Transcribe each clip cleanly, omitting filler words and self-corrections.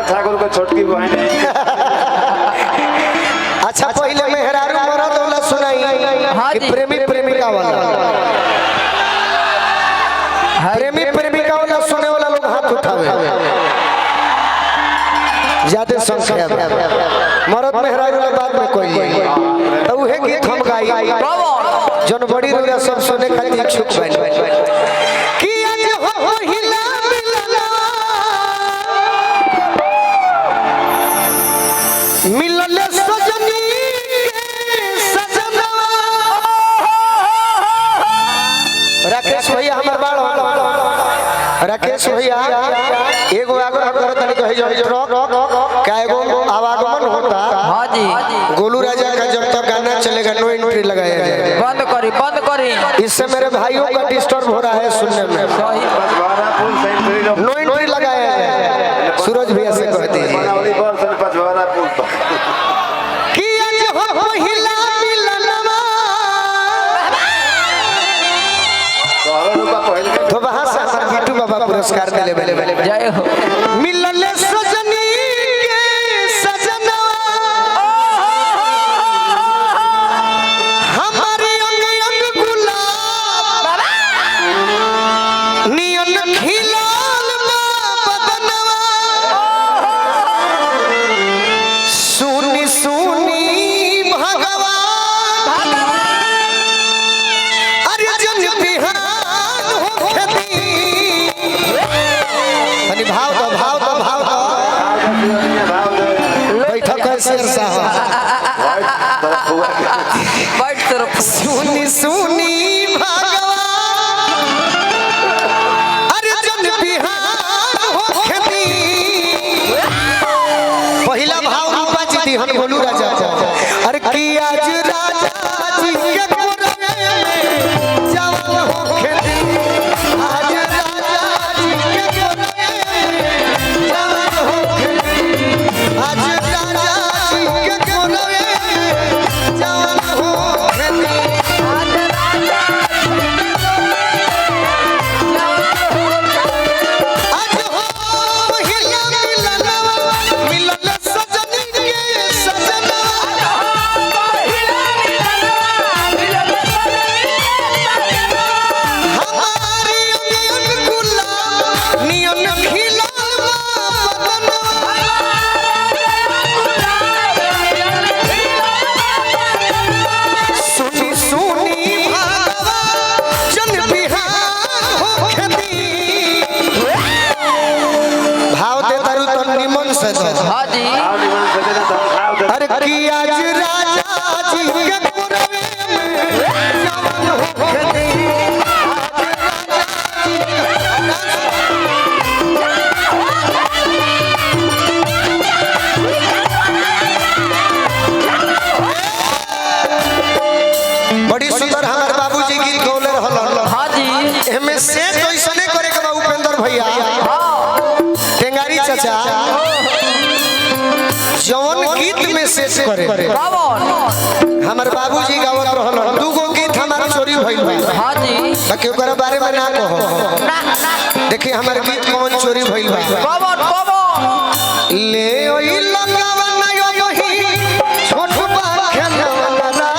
ठाकुर को छोटकी बहन है। अच्छा पहले मेहरारू मरद वाला सुनाई कि प्रेमी प्रेमिका वाला। प्रेमी प्रेमिका वाला सुने वाला लोग हाथ उठावे ज्यादा संख्या में। मरद मेहरारू वाला बाद में कोई तो उहे गीत हम गाई जन बड़ी रुआ सब सुने खातिर इच्छुक बन कि आज हो हिला मिलल सजनी सजना। राकेश भैया हमर बाल राकेश भैया एगो आग्रह करत नहीं कहे जो क्या एगो आवागमन होता। हां जी गोलू राजा का जब तक गाना चलेगा नो एंट्री लगाया जाए। बंद करी इससे मेरे भाइयों का डिस्टर्ब हो रहा है सुनने में। नो एंट्री लगाया जाए। सूरज भैया से कह दीजिए कि आज हो हिला मिलनवा तो वहां से हमारे बिट्टू बाबा पुरस्कार मिले जय हो। मिलल सजनी के सजना हमारी अंग अंग गुलाब नियन खिलाल बदनवा सुनी सुनी भगवान अरे जन बिहान हो खेती तनी भाव तो बैठक कर शेर साहब बैठ तरफ सुनी सुनी भगवान अरे जन बिहान हो खेती। पहला भाव रूपा जी दी हम गोलू राजा अरे की आज राजा जी के कोरवे में जवान हो खेती। आज राजा जी के कोरवे में जवान हो खेती। आज राजा जी के कोरवे में जवान हो खेती। आज हो हिला मिलनवा मिलल सजनी के सजना हमारी अंग गुलाब नियन खिलाल बदनवा सुनी सुनी भगवान जन बिहान हो खेती। भाव दे तारू तो निमन से हां जी अरे की आज राजा जी के कोरवे में जवान हो खेती। बड़ी सुंदर हमार बाबूजी गीत गौले रहल। हां जी एमे से तो इसने करे के बा उपेंद्र भैया टेंगारी चाचा जौन गीत में शेष करे हमार बाबूजी गावत रहल। दूगो गीत हमार चोरी भइल बा। हां जी बाकी ओकरा बारे में ना कहो। देखिए हमार गीत कौन चोरी भइल बा। ले ओई लगावा ना यो वही छोट बा खेलवा राजा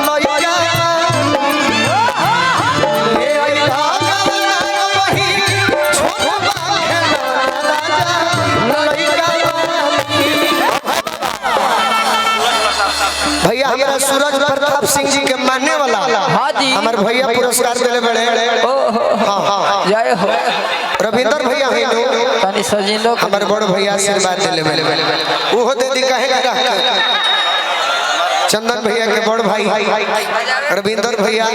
लइका ले ओई लगावा ना यो वही छोट बा खेलवा राजा लइका। भैया हमारा सूरज प्रताप सिंह जी के मानने वाला हां जी हमारे भैया पुरस्कार दिले बड़े। हां जय हो। रविंदर भैया तनी सजिलो हमारे बड़ भैया आशीर्वाद दिले ओहो दे दी कहे के चंदन भैया के बड़ भाई रविंदर भैया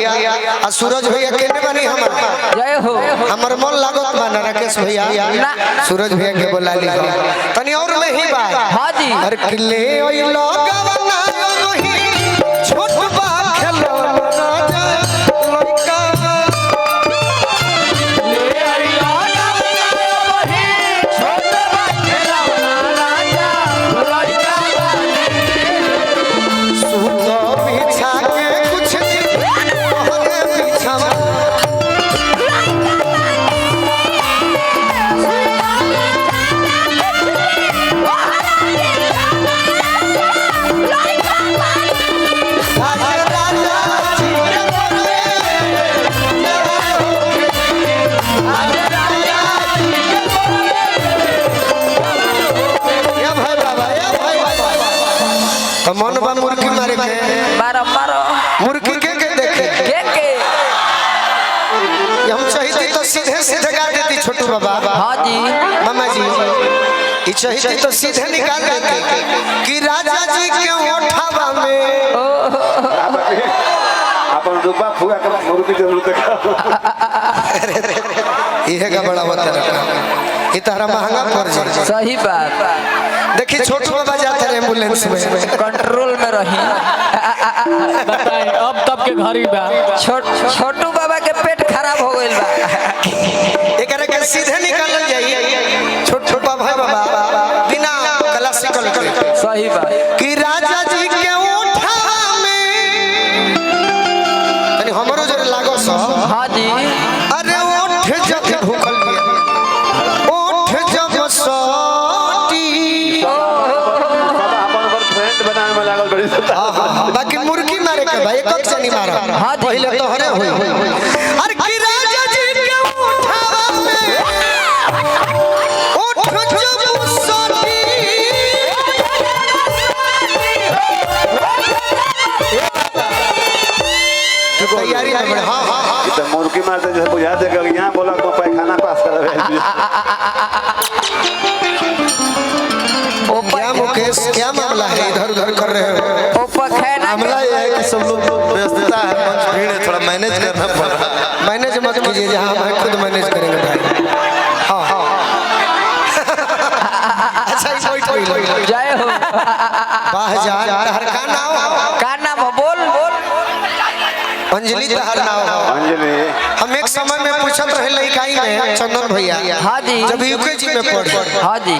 आ सूरज भैया केने बनी हमर जय हो। हमर मन लागत बा राकेश भैया सूरज भैया के बुला ली तनी और में ही बात। हां जी अरे किले ओई लगवना ओही छोट बा खेलवा राजा लइका ले आई सुतो बिछा के कुछ तोहरे बिछावा सीधे सीधे गा देती छोटू बाबा। हाँ जी मामा जी ई चाहिए तो सीधे निकाल देते कि राजा जी के ओठावा में अपन रुपा फुआ के मुर्गी जरूर देखा इहे का बड़ा बता ई तारा महंगा पड़ जाए। सही बात देखी छोटू बाबा जाते रहे एम्बुलेंस में कंट्रोल में रही बताए अब तब के घरी बा छोटू बाबा के पेट खराब हो गइल बा एकरा के सीधे निकालल जाई छोटू बाबा बिना क्लासिकल के सही बात कि राजा जी के ओठावा में तनी हमरो जरे लागो स हाँ जी अरे ओठ जब भूखल बिया ओठ जब सोटी अपन फ्रेंड बनाए में लागल बड़ी बाकी मुर्गी मारे के भाई एक जनी मारा हाँ जी। पहले तो हरे होई अरे कि राजा जी के ओठावा में ओठ जब सोटी तैयारी में बड़े हां हां हां तो मुर्गी मारते जैसे बुझा दे कि यहाँ बोला तो पैखाना पास कर क्या मुकेश क्या मामला है इधर उधर कर रहे हो ओ पखैना मामला ये है कि सब लोग व्यस्तता है, मंच भीड़ है, थोड़ा मैनेज करना पड़ रहा है। मैनेज मत कीजिए जहाँ हम खुद मैनेज करेंगे भाई हाँ हाँ अच्छा इस वही जय हो वाह जान हर का नाम का नाम हो बोल अंजलि तहर नाम अंजलि हम एक समय में पूछत रहे लइकाई में चंदन भैया हाँ जी जब यूकेजी में पढ़े हाँ जी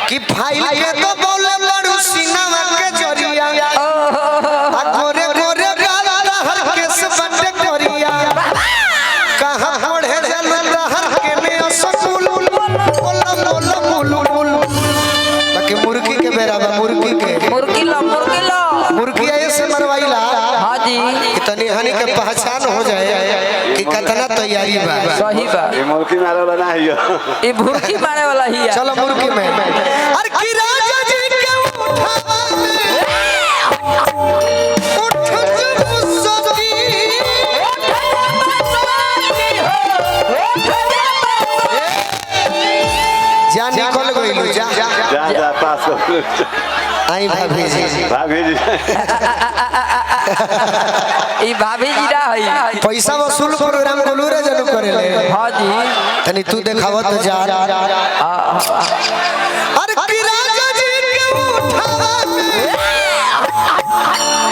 कि फाइल के तो बोले बड़ू सिनेमा के जरिया आ गोरे गोरे गाला हर केस बंदे करिया कहां पढ़े जलता हर के में स्कूल बोला बाकी मुर्गी के बेराबा मुर्गी मुर्गी ऐसे मरवाइला हाँ जी इतनी हनी के पहचान हो जाए कि कितना तैयारी बा सही बात ये मुर्गी मारे वाला ना है ये ये भुरकी मारे वाला ही है चलो मुर्गी में अरे कि राजा जी के उठावा में उठ जब सोती जा निकल गइलू जा जा पास कर आई भाभी जी भाभी जी ये भाभी जी रहा है पैसा वसूल प्रोग्राम बोलू रे जनु करेले हाँ जी तनी तू देखावत जा अरे कि राजा जी के उठावा में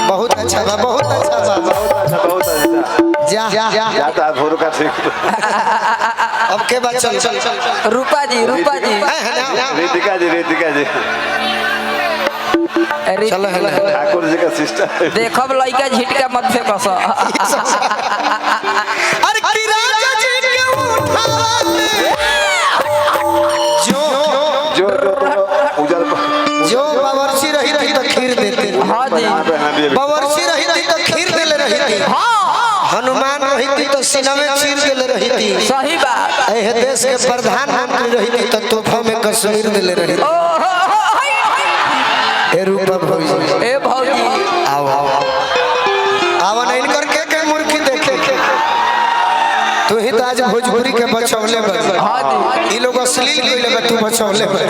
बहुत अच्छा बा बहुत अच्छा बा बहुत अच्छा जा जाता है भोर का ठीक अब के बाद चल रूपा जी रीतिका जी चलो है ना ठाकुर जी का सिस्टर देखब लइका झिटका मत फेंकस अरे कि राजा जी के उठावा में जो जो जो बावर्ची रही थी तो खीर देती हाँ जी बावर्ची रही थी तो खीर देले रही थी हनुमान रही थी तो सीना में चीर देले रही थी सही बात एह देश के प्रधानमंत्री रही थी तो तोहफा में कश्मीर देले रही थी ए रूपा भौजी ए भौजी आओ आओ नहीं करके के मुर्गी देखे तू ही तो आज भोजपुरी के बचौले बन हाँ जी ई लोग अश्लील कइले बा तू बचौले बन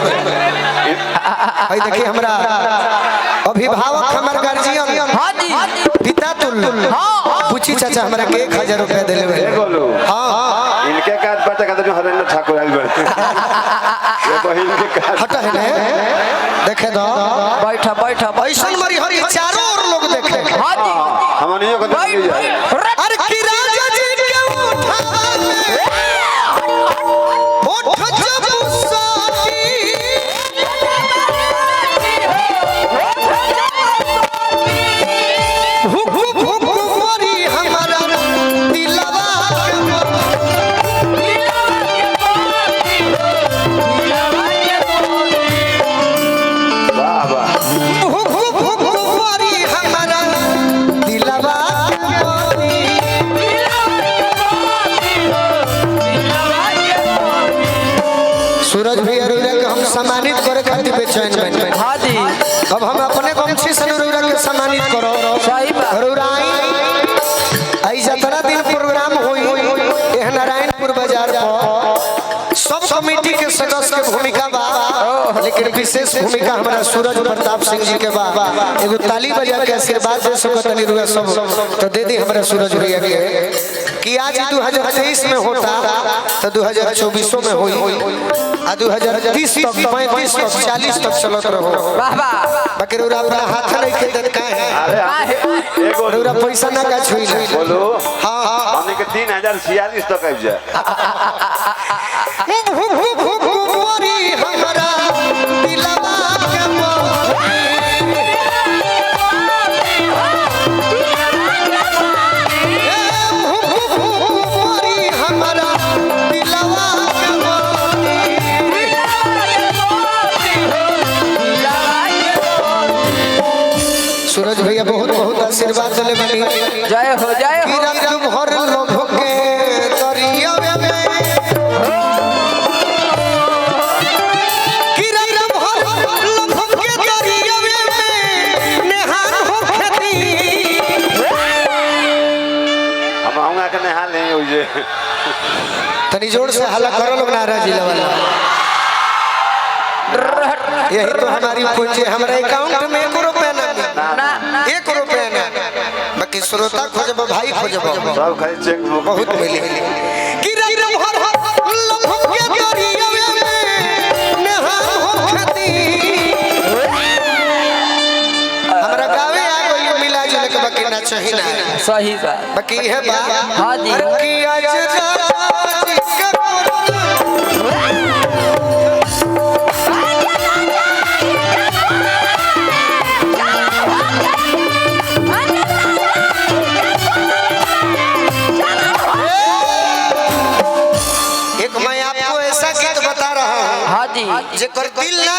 भाई देखिए हमरा अभिभावक हमर गार्जियन हाँ जी पिता तुल्य पूछी चाचा हमरा के 1000 रुपया देले बा बोलो हां इनके काज बच्चा का तो हरेंद्र ठाकुर आइल बड़े ये बहिन के काज हटा है ना देखे दो बैठा ऐसन मरी हरी चारों ओर लोग देखे हाँ जी हमनियो को देख लीजिए अरे कि राजा जी के उठावा में उठ जब सोती भूख भूख मरी हमारा दिलवा वाह वाह भूख भूख मरी हमारा दिलवा सूरज भी अरोरा के हम सम्मानित करे खातिर बेचैन बन हाँ जी अब हम अपने गमछी से अरोरा के सम्मानित करो सही बात अरोरा आई जतना दिन प्रोग्राम होई एह नारायणपुर बाजार पर के भूमिका बा, लेकिन विशेष भूमिका हमारा सूरज प्रताप सिंह जी के बा। एगो ताली बजा के आशीर्वाद दे सको तनी रुआ सब तो दे दी हमारा सूरज भैया के कि आज 2023 में होता तो 2024 में होई आ 2030 तक 35 तक 40 तक चलत रहो। वाह वाह बाकी रुआ अपना हाथ नहीं के देत का है एगो रुआ पैसा ना का छुई ले बोलो हां हमने के 3046 तक आबि जाए भूरी हमरा दिलवा के भूरी हमरा दिलवा के सूरज भैया बहुत बहुत आशीर्वाद दिले बनी जय हो जय हो किरण भर लोभ के दरिया में किरण भर लोभ के दरिया में नेहान हो खेती हम आऊंगा के नहा ले हो जे तनी जोर से हल्ला करो लोग नाराज जिला वाला यही तो हमारी पूंजी हमारे अकाउंट में 1 रुपया ना 1 रुपया ना बाकी श्रोता खोजब भाई खोजब सब खाली चेक बुक बहुत मिली किरण भर लोभ के दरिया में नेहान हो खेती हमरा गावे आ गई मिला जुल के बाकी ना चाहिए ना सही बात बाकी है बा हाँ जी। अरे कि आज राजी के एक मैं आपको ऐसा गीत बता रहा हूँ हाँ जी जेकर दिल ना